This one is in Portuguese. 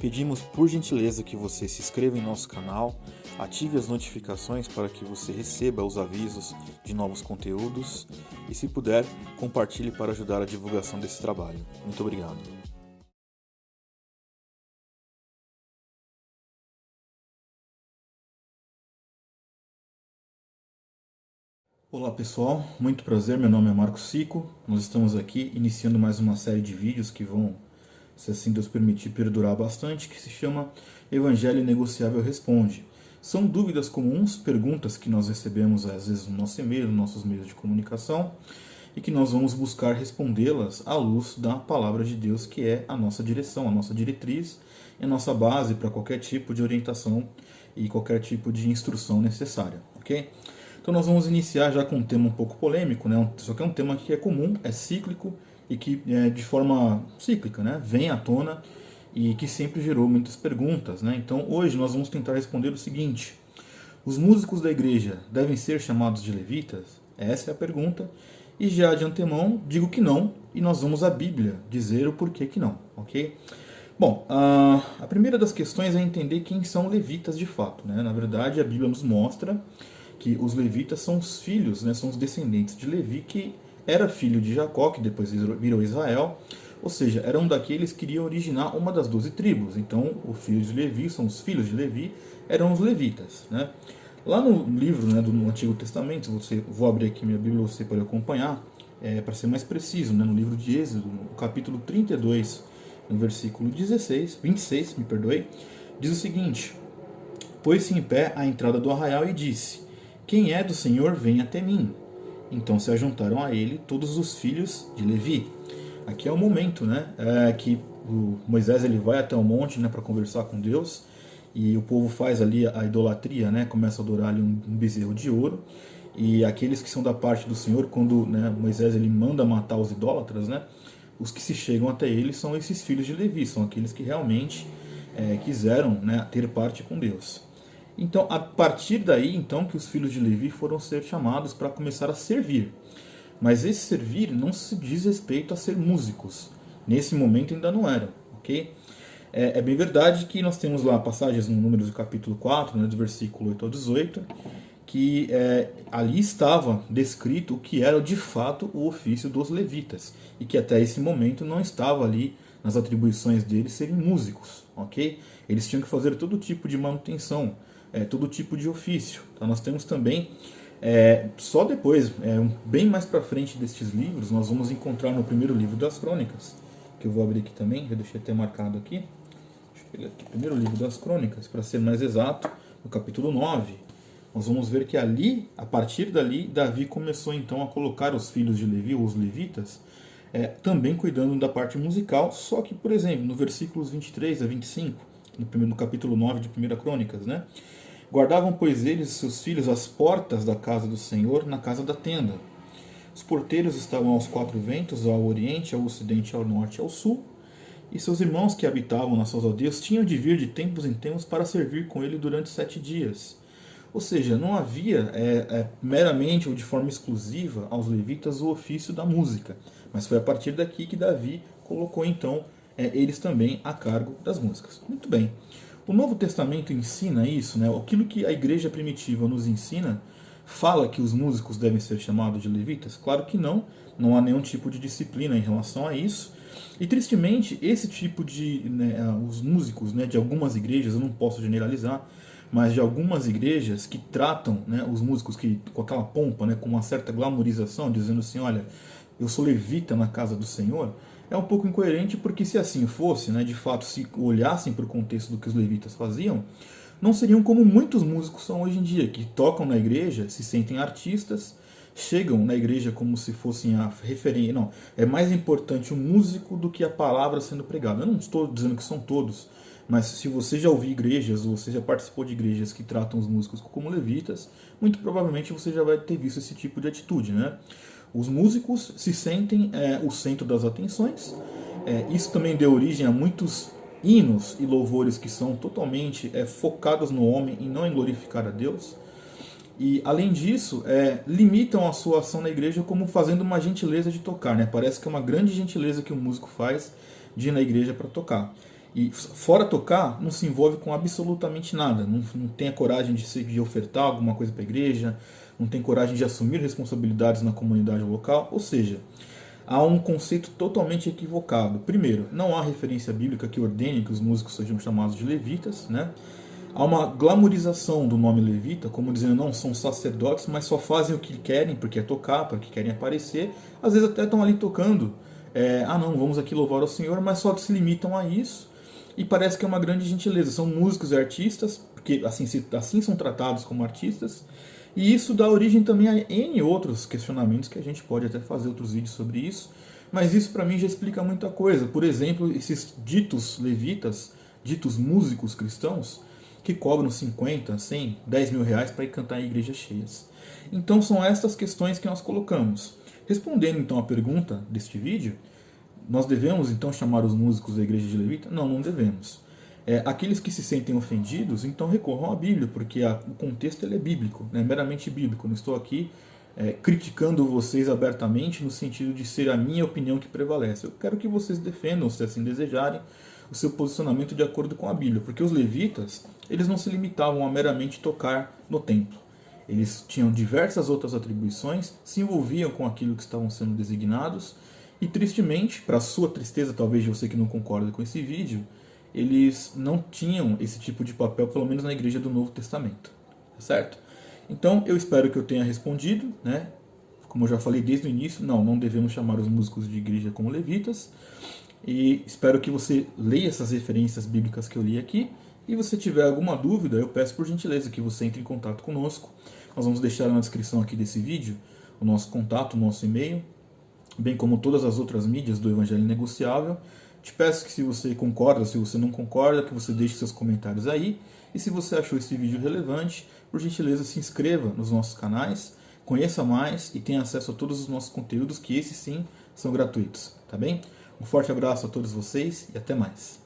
Pedimos por gentileza que você se inscreva em nosso canal, ative as notificações para que você receba os avisos de novos conteúdos e, se puder, compartilhe para ajudar a divulgação desse trabalho. Muito obrigado. Olá pessoal, muito prazer, meu nome é Marco Sico. Nós estamos aqui iniciando mais uma série de vídeos que vão, se assim Deus permitir, perdurar bastante, que se chama Evangelho Negociável Responde. São dúvidas comuns, perguntas que nós recebemos às vezes no nosso e-mail, nos nossos meios de comunicação, e que nós vamos buscar respondê-las à luz da Palavra de Deus, que é a nossa direção, a nossa diretriz e a nossa base para qualquer tipo de orientação e qualquer tipo de instrução necessária, ok? Então nós vamos iniciar já com um tema um pouco polêmico, né? Só que é um tema que é comum, é cíclico e que de forma cíclica, né, vem à tona e que sempre gerou muitas perguntas, né? Então hoje nós vamos tentar responder o seguinte: os músicos da igreja devem ser chamados de levitas? Essa é a pergunta, e já de antemão digo que não, e nós vamos à Bíblia dizer o porquê que não, ok? Bom, a primeira das questões é entender quem são levitas de fato, né? Na verdade, a Bíblia nos mostra que os levitas são os filhos, né, são os descendentes de Levi, que era filho de Jacó, que depois virou Israel, ou seja, eram daqueles que iriam originar uma das 12 tribos. Então, os filhos de Levi são os filhos de Levi, eram os levitas, né? Lá no livro, né, do Antigo Testamento, vou abrir aqui minha Bíblia você pode acompanhar, para ser mais preciso, né, no livro de Êxodo, no capítulo 32, no versículo 26, diz o seguinte: pôs-se em pé à entrada do arraial e disse: quem é do Senhor, vem até mim. Então se ajuntaram a ele todos os filhos de Levi. Aqui é o momento, né, que o Moisés ele vai até o monte, né, para conversar com Deus, e o povo faz ali a idolatria, né, começa a adorar ali um bezerro de ouro, e aqueles que são da parte do Senhor, quando, né, Moisés ele manda matar os idólatras, né, os que se chegam até ele são esses filhos de Levi, são aqueles que realmente quiseram, né, ter parte com Deus. Então, a partir daí, então, que os filhos de Levi foram ser chamados para começar a servir. Mas esse servir não se diz respeito a ser músicos. Nesse momento ainda não eram, ok? É bem verdade que nós temos lá passagens no Números do capítulo 4, né, do versículo 8 ao 18, que ali estava descrito o que era de fato o ofício dos levitas, e que até esse momento não estava ali nas atribuições deles serem músicos, ok? Eles tinham que fazer todo tipo de manutenção, todo tipo de ofício. Então nós temos também, só depois, bem mais para frente destes livros, nós vamos encontrar no primeiro livro das Crônicas, que eu vou abrir aqui também, já deixei até marcado aqui. Deixa eu pegar aqui, primeiro livro das Crônicas, para ser mais exato, no capítulo 9, nós vamos ver que ali, a partir dali, Davi começou então a colocar os filhos de Levi, ou os levitas, também cuidando da parte musical, só que, por exemplo, no versículos 23 a 25, no capítulo 9 de 1 Crônicas, né? Guardavam, pois, eles e seus filhos as portas da casa do Senhor na casa da tenda. Os porteiros estavam aos 4 ventos, ao oriente, ao ocidente, ao norte e ao sul. E seus irmãos que habitavam nas suas aldeias tinham de vir de tempos em tempos para servir com ele durante 7 dias. Ou seja, não havia meramente ou de forma exclusiva aos levitas o ofício da música. Mas foi a partir daqui que Davi colocou então eles também a cargo das músicas. Muito bem. O Novo Testamento ensina isso, né? Aquilo que a igreja primitiva nos ensina, fala que os músicos devem ser chamados de levitas? Claro que não, não há nenhum tipo de disciplina em relação a isso. E tristemente, esse tipo de, os músicos, né, de algumas igrejas, eu não posso generalizar, mas de algumas igrejas que tratam, né, os músicos com aquela pompa, né, com uma certa glamorização, dizendo assim, olha, eu sou levita na casa do Senhor, é um pouco incoerente, porque se assim fosse, né, de fato, se olhassem para o contexto do que os levitas faziam, não seriam como muitos músicos são hoje em dia, que tocam na igreja, se sentem artistas, chegam na igreja como se fossem a referência. Não, é mais importante o músico do que a palavra sendo pregada. Eu não estou dizendo que são todos, mas se você já ouviu igrejas, ou você já participou de igrejas que tratam os músicos como levitas, muito provavelmente você já vai ter visto esse tipo de atitude, né? Os músicos se sentem o centro das atenções. Isso também deu origem a muitos hinos e louvores que são totalmente focados no homem e não em glorificar a Deus. E, além disso, limitam a sua ação na igreja como fazendo uma gentileza de tocar, né? Parece que é uma grande gentileza que o músico faz de ir na igreja para tocar. E fora tocar, não se envolve com absolutamente nada. Não tem a coragem de ofertar alguma coisa para a igreja, não tem coragem de assumir responsabilidades na comunidade local. Ou seja, há um conceito totalmente equivocado. Primeiro, não há referência bíblica que ordene que os músicos sejam chamados de levitas, né? Há uma glamorização do nome levita, como dizendo, não, são sacerdotes, mas só fazem o que querem, porque é tocar, porque querem aparecer. Às vezes até estão ali tocando, não, vamos aqui louvar o Senhor, mas só se limitam a isso. E parece que é uma grande gentileza. São músicos e artistas, porque assim são tratados como artistas. E isso dá origem também a N outros questionamentos que a gente pode até fazer outros vídeos sobre isso. Mas isso para mim já explica muita coisa. Por exemplo, esses ditos levitas, ditos músicos cristãos, que cobram 50, 100, 10 mil reais para ir cantar em igrejas cheias. Então são essas questões que nós colocamos. Respondendo então a pergunta deste vídeo, nós devemos então chamar os músicos da igreja de levita? Não, não devemos. Aqueles que se sentem ofendidos, então recorram à Bíblia, porque o contexto ele é bíblico, é meramente bíblico. Não estou aqui criticando vocês abertamente no sentido de ser a minha opinião que prevalece. Eu quero que vocês defendam, se assim desejarem, o seu posicionamento de acordo com a Bíblia, porque os levitas, eles não se limitavam a meramente tocar no templo. Eles tinham diversas outras atribuições, se envolviam com aquilo que estavam sendo designados, e tristemente, para sua tristeza, talvez de você que não concorda com esse vídeo, eles não tinham esse tipo de papel, pelo menos na igreja do Novo Testamento, tá certo? Então, eu espero que eu tenha respondido, né? Como eu já falei desde o início, não devemos chamar os músicos de igreja como levitas, e espero que você leia essas referências bíblicas que eu li aqui, e se você tiver alguma dúvida, eu peço por gentileza que você entre em contato conosco. Nós vamos deixar na descrição aqui desse vídeo o nosso contato, o nosso e-mail, bem como todas as outras mídias do Evangelho Negociável. Te peço que, se você concorda, se você não concorda, que você deixe seus comentários aí. E se você achou esse vídeo relevante, por gentileza se inscreva nos nossos canais, conheça mais e tenha acesso a todos os nossos conteúdos, que esses sim são gratuitos, tá bem? Um forte abraço a todos vocês e até mais.